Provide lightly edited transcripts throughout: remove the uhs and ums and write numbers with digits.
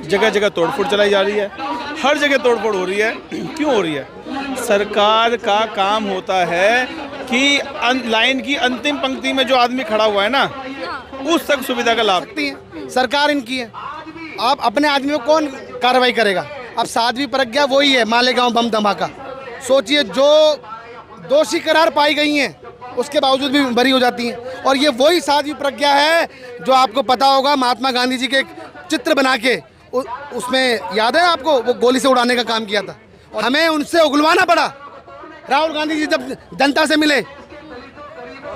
जगह जगह तोड़फोड़ चलाई जा रही है, हर जगह तोड़फोड़ हो रही है। क्यों हो रही है? सरकार का काम होता है कि लाइन की अंतिम पंक्ति में जो आदमी खड़ा हुआ है ना, उस तक सुविधा का लाभ सकती है सरकार इनकी है। आप अपने आदमी को कौन कार्रवाई करेगा? अब साध्वी प्रज्ञा वही है मालेगांव बम धमाका। सोचिए, जो दोषी करार पाई गई हैं उसके बावजूद भी बरी हो जाती हैं। और ये वही साध्वी प्रज्ञा है जो आपको पता होगा महात्मा गांधी जी के एक चित्र बना के उसमें याद है आपको, वो गोली से उड़ाने का काम किया था। और हमें उनसे उगलवाना पड़ा। राहुल गांधी जी जब जनता से मिले,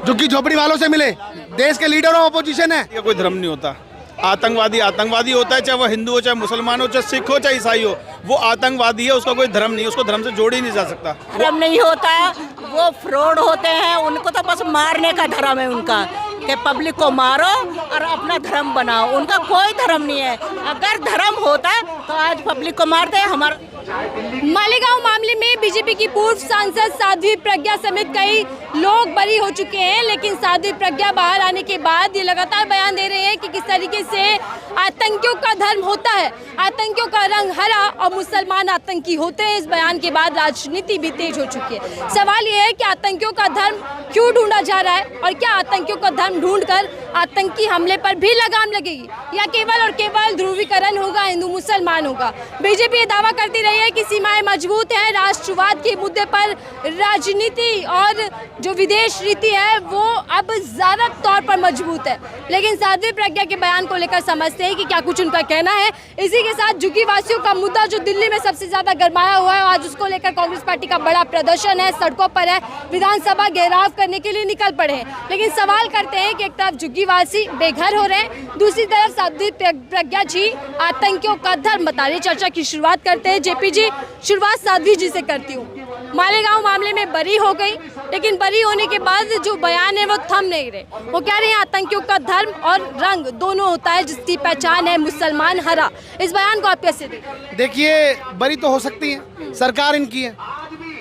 झुग्गी झोपड़ी वालों से मिले, देश के लीडर ऑफ अपोजिशन है। ये कोई धर्म नहीं होता। आतंकवादी आतंकवादी होता है, चाहे वह हिंदू हो, चाहे मुसलमान हो, चाहे सिख हो, चाहे ईसाई हो। वो आतंकवादी है, उसका कोई धर्म नहीं है, उसको धर्म से जोड़ ही नहीं जा सकता। धर्म नहीं होता, वो फ्रॉड होते हैं। उनको तो बस मारने का धर्म है उनका, कि पब्लिक को मारो और अपना धर्म बनाओ। उनका कोई धर्म नहीं है। अगर धर्म होता तो आज पब्लिक को मारते हैं। हमारा मालेगांव मामले में बीजेपी की पूर्व सांसद साध्वी प्रज्ञा समेत कई लोग बरी हो चुके हैं, लेकिन साध्वी प्रज्ञा बाहर आने के बाद ये लगातार बयान दे रहे हैं कि किस तरीके से आतंकियों का धर्म होता है, आतंकियों का रंग हरा और मुसलमान आतंकी होते हैं। इस बयान के बाद राजनीति भी तेज हो चुकी है। सवाल ये है कि आतंकियों का धर्म क्यों ढूंढा जा रहा है और क्या आतंकियों का धर्म ढूंढकर आतंकी हमले पर भी लगाम लगेगी या केवल और केवल ध्रुवीकरण होगा, हिंदू मुसलमान होगा। बीजेपी ये दावा करती रही है कि सीमाएं मजबूत हैं, राष्ट्रवाद के मुद्दे पर राजनीति और जो विदेश नीति है वो अब ज्यादा तौर पर मजबूत है। लेकिन साध्वी प्रज्ञा के बयान को लेकर समझते हैं कि क्या कुछ उनका कहना है। इसी के साथ झुग्गी वासियों का मुद्दा जो दिल्ली में सबसे ज्यादा गरमाया हुआ है, आज उसको लेकर कांग्रेस पार्टी का बड़ा प्रदर्शन है, सड़कों पर है, विधानसभा घेराव करने के लिए निकल पड़े हैं। लेकिन सवाल करते हैं कि एक तरफ झुग्गीवासी बेघर हो रहे हैं, दूसरी तरफ साध्वी प्रज्ञा जी आतंकियों का धर्म बता रहे। चर्चा की शुरुआत करते हैं। जेपी जी, शुरुआत साध्वी जी से करती हूँ। मालेगांव मामले में बरी हो गई, लेकिन बरी होने के बाद जो बयान है वो थम नहीं रहे। वो कह रहे हैं आतंकियों का धर्म और रंग दोनों होता है, जिसकी पहचान है मुसलमान हरा। इस बयान को आप कैसे देखते? देखिए, बरी तो हो सकती है, सरकार इनकी है।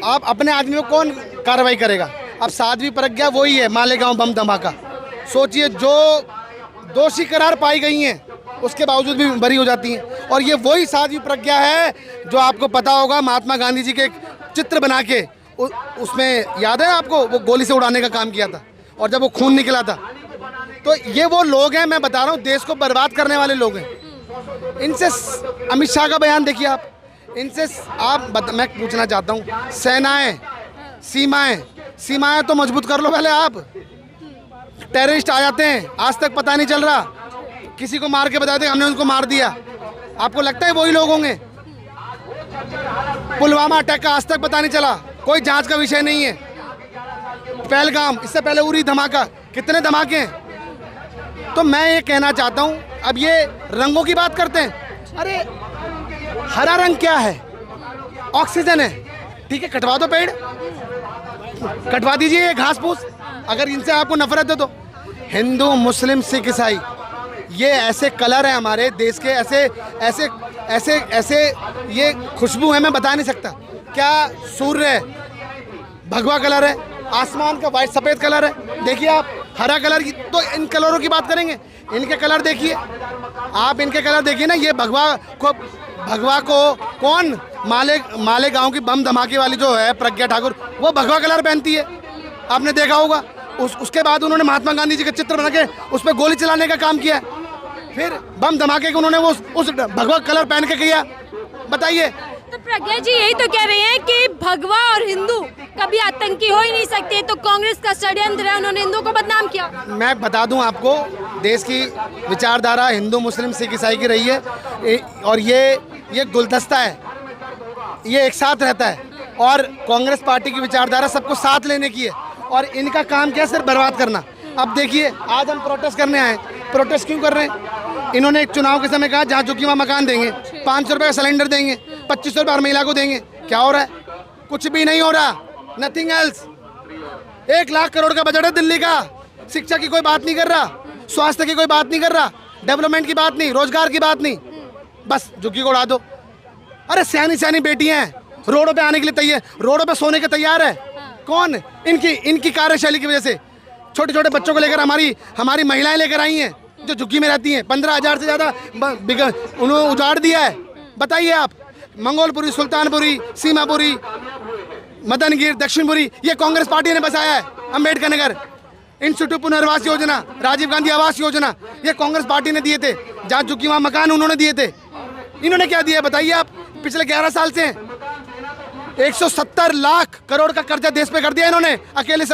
आप अपने आदमी को कौन कार्रवाई करेगा? अब साध्वी प्रज्ञा वही है मालेगांव बम धमाका। सोचिए, जो दोषी करार पाई गई हैं उसके बावजूद भी बरी हो जाती हैं। और ये वही साध्वी प्रज्ञा है जो आपको पता होगा महात्मा गांधी जी के एक चित्र बना के उसमें याद है आपको, वो गोली से उड़ाने का काम किया था और जब वो खून निकला था। तो ये वो लोग हैं, मैं बता रहा हूँ, देश को बर्बाद करने वाले लोग हैं। इनसे अमित शाह का बयान देखिए आप, इनसे मैं पूछना चाहता हूँ, सेनाएं, सीमाएं तो मजबूत कर लो पहले आप। टेररिस्ट आ जाते हैं, आज तक पता नहीं चल रहा, किसी को मार के बताते हमने उनको मार दिया। आपको लगता है वही लोग होंगे? पुलवामा अटैक का आज तक पता नहीं चला, कोई जांच का विषय नहीं है। पहलगाम, इससे पहले उरी धमाका, कितने धमाके हैं। तो मैं ये कहना चाहता हूँ, अब ये रंगों की बात करते हैं। अरे हरा रंग क्या है? ऑक्सीजन है, ठीक है, कटवा दो पेड़, कटवा दीजिए ये घास फूस, अगर इनसे आपको नफरत है तो। हिंदू मुस्लिम सिख ईसाई, ये ऐसे कलर हैं हमारे देश के, ऐसे ये खुशबू है, मैं बता नहीं सकता। क्या सूर्य है, भगवा कलर है, आसमान का वाइट सफ़ेद कलर है, देखिए आप, हरा कलर की। तो इन कलरों की बात करेंगे, इनके कलर देखिए आप, इनके कलर देखिए ना। ये भगवा को कौन, मालेगांव की बम धमाके वाली जो है प्रज्ञा ठाकुर, वो भगवा कलर पहनती है, आपने देखा होगा। उसके बाद उन्होंने महात्मा गांधी जी का चित्र बना के उस पर गोली चलाने का काम किया, फिर बम धमाके को उन्होंने वो उस भगवा कलर पहन के किया। बताइए। तो प्रज्ञा जी यही तो कह रहे हैं कि भगवा और हिंदू कभी आतंकी हो ही नहीं सकते, तो कांग्रेस का षड्यंत्र है, उन्होंने हिंदू को बदनाम किया। मैं बता दूं आपको, देश की विचारधारा हिंदू मुस्लिम सिख ईसाई की रही है, और ये गुलदस्ता है, ये एक साथ रहता है। और कांग्रेस पार्टी की विचारधारा सबको साथ लेने की है, और इनका काम क्या है, सिर्फ बर्बाद करना। अब देखिए, आज हम प्रोटेस्ट करने आए, प्रोटेस्ट क्यों कर रहे हैं? इन्होंने एक चुनाव के समय कहा जहाँ झुग्गी वहाँ मकान देंगे, 500 रुपये का सिलेंडर देंगे, 2500 रुपये हर महिला को देंगे। क्या हो रहा है? कुछ भी नहीं हो रहा, नथिंग एल्स। 1 लाख करोड़ का बजट है दिल्ली का, शिक्षा की कोई बात नहीं कर रहा, स्वास्थ्य की कोई बात नहीं कर रहा, डेवलपमेंट की बात नहीं, रोजगार की बात नहीं, बस झुग्गी को उड़ा दो। अरे सयानी बेटियाँ हैं, रोडों पे आने के लिए तैयार, रोडों पे सोने के तैयार है। कौन? इनकी कार्यशैली की वजह से छोटे छोटे बच्चों को लेकर हमारी महिलाएं लेकर आई हैं, जो झुग्गी में रहती हैं, 15,000 से ज़्यादा उन्होंने उजाड़ दिया है। बताइए आप, मंगोलपुरी, सुल्तानपुरी, सीमापुरी, मदनगिर, दक्षिणपुरी, ये कांग्रेस पार्टी ने बसाया है। अम्बेडकर नगर, इंस्टीट्यूट पुनर्वास योजना, राजीव गांधी आवास योजना, ये कांग्रेस पार्टी ने दिए थे। जहाँ झुग्गी वहाँ मकान उन्होंने दिए थे। इन्होंने क्या दिया बताइए आप? पिछले 11 साल से 170 लाख करोड़ का कर्जा देश पे कर दिया इन्होंने,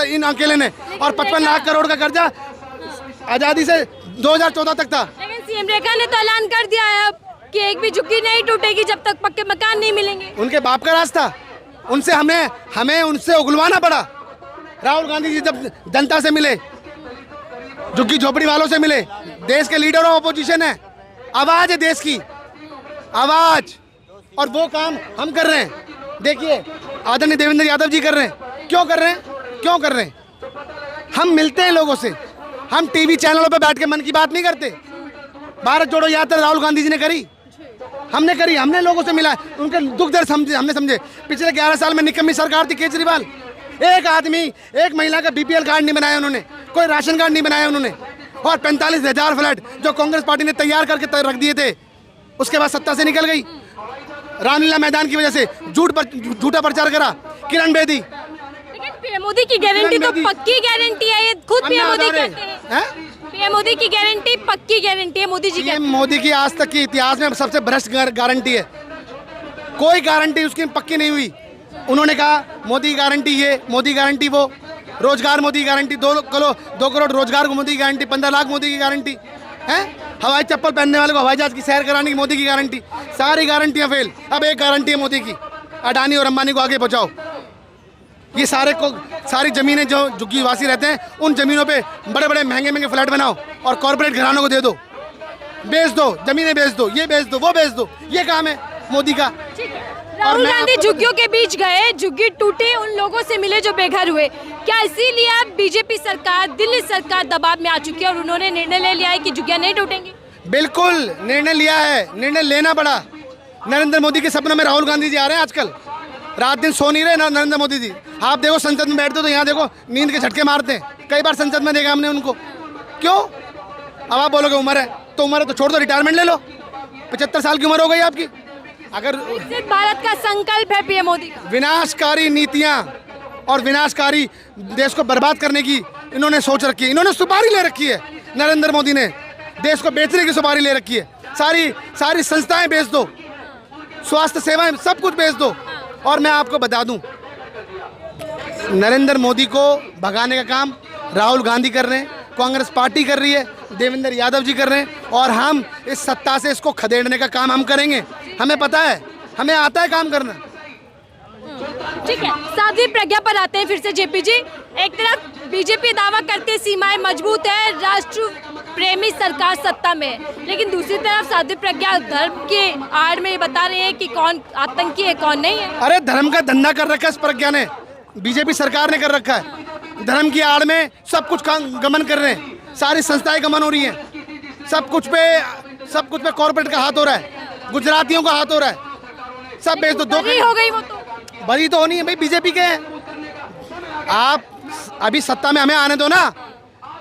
इन अकेले ने। और 55 लाख करोड़ का कर्जा आज़ादी से 2014 तक था। लेकिन सीएम रेखा ने तो ऐलान कर दिया है अब कि एक भी झुग्गी नहीं टूटेगी जब तक पक्के मकान नहीं मिलेंगे। उनके बाप का रास्ता, उनसे हमें उनसे उगलवाना पड़ा। राहुल गांधी जी जब जनता से मिले, झुग्गी झोपड़ी वालों से मिले, देश के लीडर ऑफ अपोजिशन है, आवाज है देश की, आवाज। और वो काम हम कर रहे हैं। देखिए आदरणीय देवेंद्र यादव जी कर रहे हैं। क्यों कर रहे हैं? क्यों कर रहे हैं? हम मिलते हैं लोगों से, हम टीवी चैनलों पे बैठ के मन की बात नहीं करते। भारत जोड़ो यात्रा राहुल गांधी जी ने करी, हमने करी, हमने लोगों से मिला, उनके दुख दर्द समझे, हमने समझे। पिछले 11 साल में निकम्मी सरकार थी केजरीवाल, एक आदमी, एक महिला का बीपीएल कार्ड नहीं बनाया उन्होंने, कोई राशन कार्ड नहीं बनाया उन्होंने। और 45,000 फ्लैट जो कांग्रेस पार्टी ने तैयार करके रख दिए थे, उसके बाद सत्ता से निकल गई। रामलीला मैदान की वजह से झूठा प्रचार करा किरण बेदी। लेकिन पीएम मोदी की गारंटी तो पक्की गारंटी है, ये खुद पीएम मोदी कहते हैं। पीएम मोदी की गारंटी पक्की गारंटी है, मोदी जी कहते हैं। मोदी की आज तक के इतिहास में सबसे भ्रष्ट गारंटी है, कोई गारंटी उसकी पक्की नहीं हुई। उन्होंने कहा मोदी गारंटी ये, मोदी गारंटी वो, रोजगार मोदी गारंटी, 2 करोड़ रोजगार को मोदी की गारंटी, 15 लाख मोदी की गारंटी है, हवाई चप्पल पहनने वाले को हवाई जहाज की सैर कराने की मोदी की गारंटी। सारी गारंटियां फेल। अब एक गारंटी है मोदी की, अडानी और अंबानी को आगे पहुंचाओ। ये सारी ज़मीनें जो झुग्गी वासी रहते हैं, उन ज़मीनों पे बड़े बड़े महंगे फ्लैट बनाओ और कॉर्पोरेट घरानों को दे दो, बेच दो, ज़मीनें बेच दो, ये बेच दो, वो बेच दो। ये काम है मोदी का। राहुल गांधी झुग्गियों के बीच गए, झुग्गी टूटे, उन लोगों से मिले जो बेघर हुए। क्या इसीलिए अब बीजेपी सरकार, दिल्ली सरकार दबाव में आ चुकी है और उन्होंने निर्णय ले लिया है कि झुग्गियां नहीं टूटेंगी? बिल्कुल निर्णय लिया है, निर्णय लेना पड़ा। नरेंद्र मोदी के सपनों में राहुल गांधी जी आ रहे हैं आजकल, रात दिन सो नहीं रहे ना नरेंद्र मोदी जी। आप देखो संसद में बैठते हो तो यहाँ देखो नींद के झटके मारते हैं। कई बार संसद में देखा हमने उनको। क्यों? अब आप बोलोगे उम्र है तो छोड़ दो, रिटायरमेंट ले लो। 75 साल की उम्र हो गई आपकी। अगर विकसित भारत का संकल्प है पीएम मोदी का। विनाशकारी नीतियाँ और विनाशकारी देश को बर्बाद करने की इन्होंने सोच रखी है। इन्होंने सुपारी ले रखी है, नरेंद्र मोदी ने देश को बेचने की सुपारी ले रखी है। सारी संस्थाएं बेच दो, स्वास्थ्य सेवाएं सब कुछ बेच दो। और मैं आपको बता दूं, नरेंद्र मोदी को भगाने का काम राहुल गांधी कर रहे हैं, कांग्रेस पार्टी कर रही है, देवेंद्र यादव जी कर रहे हैं। और हम इस सत्ता से इसको खदेड़ने का काम हम करेंगे। हमें पता है, हमें आता है काम करना। ठीक है, साध्वी प्रज्ञा पर आते हैं फिर से। जेपी जी, एक तरफ बीजेपी दावा करते सीमाएं मजबूत है, राष्ट्र प्रेमी सरकार सत्ता में, लेकिन दूसरी तरफ साध्वी प्रज्ञा धर्म के आड़ में बता रहे हैं कि कौन आतंकी है कौन नहीं है। अरे धर्म का धंधा कर रखा है इस प्रज्ञा ने, बीजेपी सरकार ने कर रखा है। धर्म की आड़ में सब कुछ गमन कर रहे हैं, सारी संस्थाएं गमन हो रही हैं। सब कुछ पे कॉर्पोरेट का हाथ हो रहा है, गुजरातियों का हाथ हो रहा है। सब बेच दो। बरी हो गई वो तो, बरी तो होनी है भाई, बीजेपी के हैं। आप अभी सत्ता में हमें आने दो ना।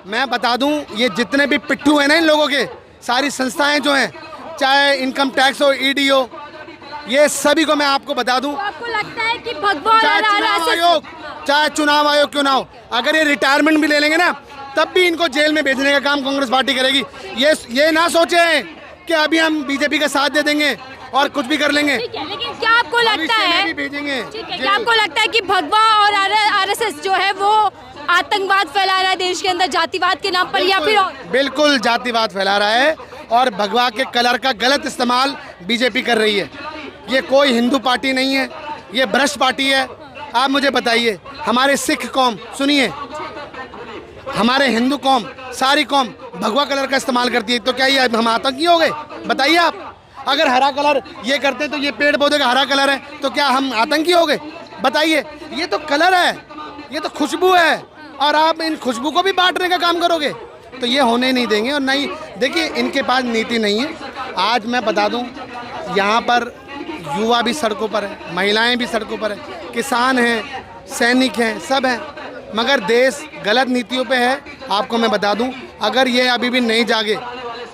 मैं बता दूं, ये जितने भी पिट्ठू हैं ना इन लोगों के, सारी संस्थाएं जो हैं, चाहे इनकम टैक्स हो, ईडी हो, ये सभी को मैं आपको बता दूं। आपको लगता है कि भगवान चाहे चुनाव आयोग क्यों ना हो, अगर ये रिटायरमेंट भी ले लेंगे ना, तब भी इनको जेल में भेजने का काम कांग्रेस पार्टी करेगी। ये ना सोचे कि अभी हम बीजेपी का साथ दे देंगे और कुछ भी कर लेंगे। ठीक है, लेकिन क्या आपको लगता है, भेजेंगे, ठीक है, क्या आपको लगता है कि भगवा और आरएसएस जो है वो आतंकवाद फैला रहा है देश के अंदर जातिवाद के नाम पर, या फिर बिल्कुल जातिवाद फैला रहा है और भगवा के कलर का गलत इस्तेमाल बीजेपी कर रही है। ये कोई हिंदू पार्टी नहीं है, ये भ्रष्ट पार्टी है। आप मुझे बताइए, हमारे सिख कौम, सुनिए, हमारे हिंदू कौम, सारी कौम भगवा कलर का इस्तेमाल करती है, तो क्या ये हम आतंकी हो गए? बताइए आप। अगर हरा कलर ये करते तो ये पेड़ पौधे का हरा कलर है, तो क्या हम आतंकी हो गए? बताइए। ये तो कलर है, ये तो खुशबू है, और आप इन खुशबू को भी बांटने का काम करोगे तो ये होने नहीं देंगे। और नहीं, देखिए इनके पास नीति नहीं है। आज मैं बता दूं, यहाँ पर युवा भी सड़कों पर है, महिलाएं भी सड़कों पर है, किसान हैं, सैनिक हैं, सब हैं, मगर देश गलत नीतियों पे है। आपको मैं बता दूं, अगर ये अभी भी नहीं जागे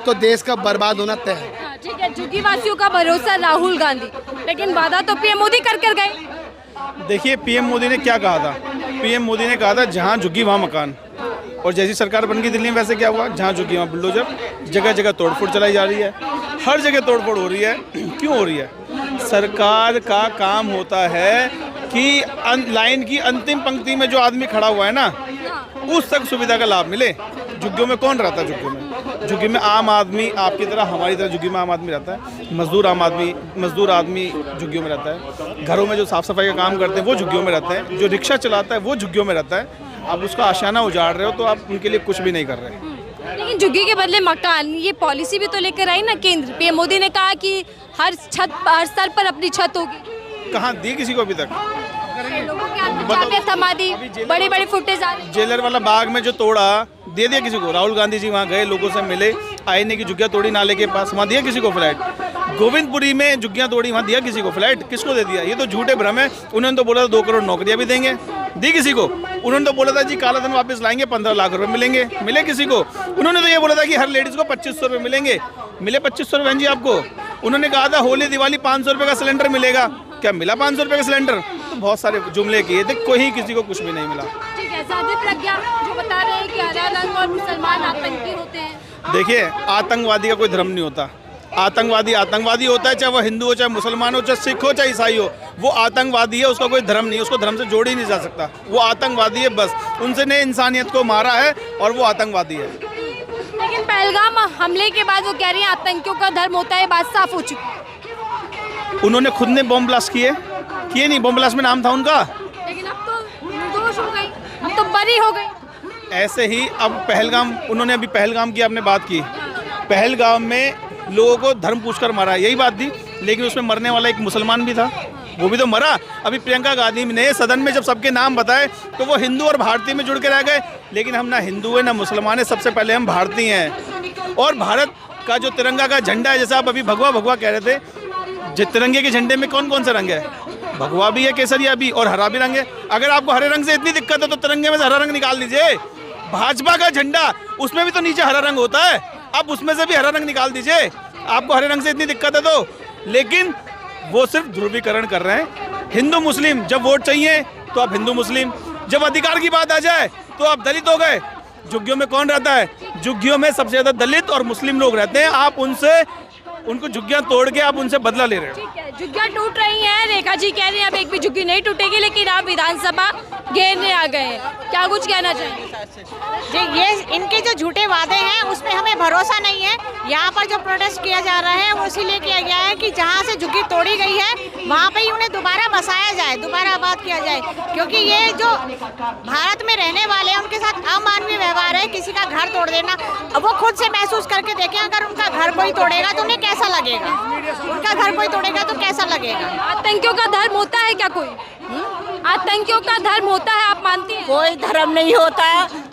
तो देश का बर्बाद होना तय है। हाँ, ठीक है, झुग्गी वासियों का भरोसा राहुल गांधी, लेकिन वादा तो पीएम मोदी कर कर गए। देखिए पीएम मोदी ने क्या कहा था, पीएम मोदी ने कहा था जहाँ झुग्गी वहाँ मकान, और जैसी सरकार बन गई दिल्ली में वैसे क्या हुआ, जहाँ झुग्गी वहाँ बुलडोजर, जगह जगह तोड़फोड़ चलाई जा रही है, हर जगह तोड़फोड़ हो रही है। क्यों हो रही है? सरकार का काम होता है कि लाइन की अंतिम पंक्ति में जो आदमी खड़ा हुआ है ना, उस तक सुविधा का लाभ मिले। झुग्गियों में कौन रहता है? झुग्गी में आम आदमी, आपकी तरह हमारी तरह झुग्गी में आम आदमी रहता है, मजदूर आदमी झुग्गियों में रहता है, घरों में जो साफ सफाई का काम करते हैं वो झुग्गियों में रहते हैं, जो रिक्शा चलाता है वो झुग्गियों में रहता है। आप उसका आशियाना उजाड़ रहे हो तो आप उनके लिए कुछ भी नहीं कर रहे। लेकिन झुग्गी के बदले मकान, ये पॉलिसी भी तो लेकर आई ना केंद्र। पीएम मोदी ने कहा कि हर स्तर पर अपनी छत होगी। कहाँ दी किसी को अभी तक? लोगों के हाथ में चाबियां थमा दी, बड़े बड़े फुटेज आ रहे। जेलर वाला बाग में जो तोड़ा दे दिया किसी को? राहुल गांधी जी वहाँ गए, लोगों से मिले, आईने की झुग्गियाँ तोड़ी नाले के पास, वहाँ दिया किसी को फ्लैट? गोविंदपुरी में झुग्गियाँ तोड़ी, वहाँ दिया किसी को फ्लैट? किसको दे दिया? ये तो झूठे भ्रम है। उन्होंने तो बोला था 2 करोड़ नौकरियाँ भी देंगे, दी किसी को? उन्होंने तो बोला था जी काला धन वापस लाएंगे, 15 लाख रुपए मिलेंगे, मिले किसी को? उन्होंने तो ये बोला था कि हर लेडीज़ को 2500 रुपये मिलेंगे, मिले 2500 रुपये जी आपको? उन्होंने कहा था होली दिवाली 500 रुपये का सिलेंडर मिलेगा, क्या मिला 500 रुपये का सिलेंडर? तो बहुत सारे जुमले किए थे, कोई किसी को कुछ भी नहीं मिला। ठीक है, साध्वी प्रज्ञा जो बता रहे हैं कि हरा रंग और मुसलमान आतंकी होते हैं। देखिए आतंकवादी का कोई धर्म नहीं होता। आतंकवादी होता है, चाहे वो हिंदू हो, चाहे मुसलमान हो, चाहे सिख हो, चाहे ईसाई हो, वो आतंकवादी है, उसका कोई धर्म नहीं, उसको धर्म से जोड़ ही नहीं जा सकता। वो आतंकवादी है बस, उनसे ने इंसानियत को मारा है और वो आतंकवादी है। लेकिन पहलगाम हमले के बाद वो कह रही हैं आतंकियों का धर्म होता है, बात साफ हो चुकी है। उन्होंने खुद ने बॉम्ब ब्लास्ट किए नहीं? बॉम्ब ब्लास्ट में नाम था उनका? लेकिन अब तो निर्दोष हो गई, अब तो बरी हो गई। ऐसे ही अब पहलगाम, उन्होंने अभी पहलगाम की आपने बात की, पहलगाम में लोगों को धर्म पूछकर मारा, यही बात थी। लेकिन उसमें मरने वाला एक मुसलमान भी था, वो भी तो मरा। अभी प्रियंका गांधी ने सदन में जब सबके नाम बताए तो वो हिंदू और भारतीय में जुड़ के रह गए, लेकिन हम ना हिंदू है ना मुसलमान है, सबसे पहले हम भारतीय हैं। और भारत का जो तिरंगा का झंडा है, जैसे आप अभी भगवा कह रहे थे, जो तिरंगे के झंडे में कौन कौन से रंग है? भगवा भी है, केसरिया भी, और हरा भी रंग है। अगर आपको हरे रंग से इतनी दिक्कत है तो तिरंगे में से हरा रंग निकाल दीजिए। भाजपा का झंडा, उसमें भी तो नीचे हरा रंग होता है, अब उसमें से भी हरा रंग निकाल दीजिए, आपको हरे रंग से इतनी दिक्कत है तो। लेकिन वो सिर्फ ध्रुवीकरण कर रहे हैं। हिंदू मुस्लिम, जब वोट चाहिए तो आप हिंदू मुस्लिम, जब अधिकार की बात आ जाए तो आप दलित हो गए। झुग्गियों में कौन रहता है? झुग्गियों में सबसे ज्यादा दलित और मुस्लिम लोग रहते हैं। आप उनको झुग्गियां तोड़ के आप उनसे बदला ले रहे हो। ठीक है, झुग्गियां टूट रही हैं, रेखा जी कह रही हैं अब एक भी झुग्गी नहीं टूटेगी, लेकिन आप विधानसभा घेरने आ गए हैं, क्या कुछ कहना चाहेंगे? जी, ये इनके जो झूठे वादे हैं उसमें हमें भरोसा नहीं है। यहाँ पर जो प्रोटेस्ट किया जा रहा है वो इसीलिए किया गया है कि जहाँ से झुग्गी तोड़ी गई है वहाँ पे ही उन्हें दोबारा बसाया जाए, दोबारा आबाद किया जाए, क्योंकि ये जो भारत में रहने वाले हैं उनके साथ अमानवीय व्यवहार है। किसी का घर तोड़ देना, अब वो खुद से महसूस करके देखें, अगर उनका घर कोई तोड़ेगा तो उन्हें कैसा लगेगा, उनका घर कोई तोड़ेगा तो कैसा लगेगा। आतंकियों का धर्म होता है क्या कोई? आतंकियों का धर्म होता है, आप मानती हैं? कोई धर्म नहीं होता,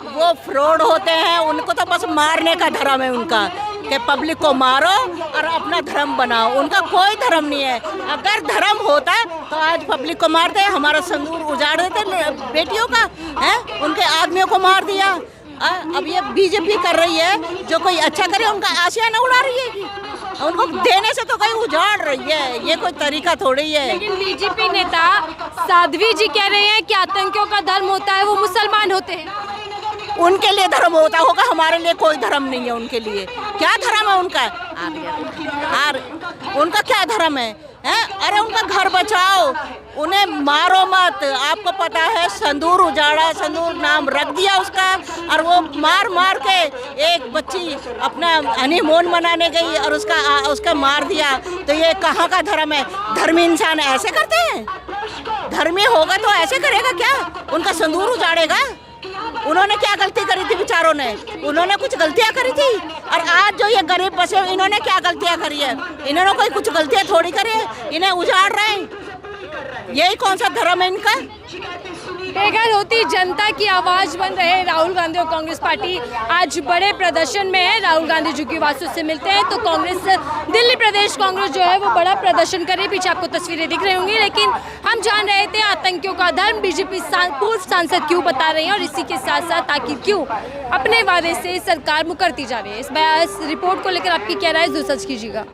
वो फ्रॉड होते हैं, उनको तो बस मारने का धर्म है उनका, कि पब्लिक को मारो और अपना धर्म बनाओ। उनका कोई धर्म नहीं है। अगर धर्म होता तो आज पब्लिक को मारते, हमारा संदूर उजाड़ देते बेटियों का, है उनके आदमियों को मार दिया। अब ये बीजेपी कर रही है, जो कोई अच्छा करे उनका आशियाना उड़ा रही है, उनको देने से तो कहीं उजाड़ रही है, ये कोई तरीका थोड़ी है। लेकिन बीजेपी नेता साध्वी जी कह रहे हैं कि आतंकियों का धर्म होता है, वो मुसलमान होते हैं। उनके लिए धर्म होता होगा, हमारे लिए कोई धर्म नहीं है। उनके लिए क्या धर्म है उनका? उनका क्या धर्म है? अरे उनका घर बचाओ, उन्हें मारो मत। आपको पता है संदूर उजाड़ा, संदूर नाम रख दिया उसका, और वो मार के एक बच्ची अपना हनीमून मनाने गई और उसका मार दिया। तो ये कहाँ का धर्म है? धर्मी इंसान ऐसे करते हैं? धर्मी होगा तो ऐसे करेगा क्या? उनका संदूर उजाड़ेगा? उन्होंने क्या गलती करी थी बेचारों ने? उन्होंने कुछ गलतियां करी थी, और आज जो ये गरीब बचे इन्होंने क्या गलतियां करी है? इन्होंने कोई कुछ गलतियां थोड़ी करी है, इन्हें उजाड़ रहे हैं। यही कौन सा धर्म है इनका? बेघर होती जनता की आवाज बन रहे राहुल गांधी और कांग्रेस पार्टी आज बड़े प्रदर्शन में है। राहुल गांधी झुग्गीवासियों से मिलते हैं तो कांग्रेस, दिल्ली प्रदेश कांग्रेस जो है वो बड़ा प्रदर्शन कर रही है। पीछे आपको तस्वीरें दिख रही होंगी, लेकिन हम जान रहे थे आतंकियों का धर्म बीजेपी पूर्व सांसद क्यों बता रहे हैं और इसी के साथ साथ आखिर क्यों अपने वादे से सरकार मुकरती जा रही है। इस रिपोर्ट को लेकर आपकी क्या राय है, जो सच कीजिएगा।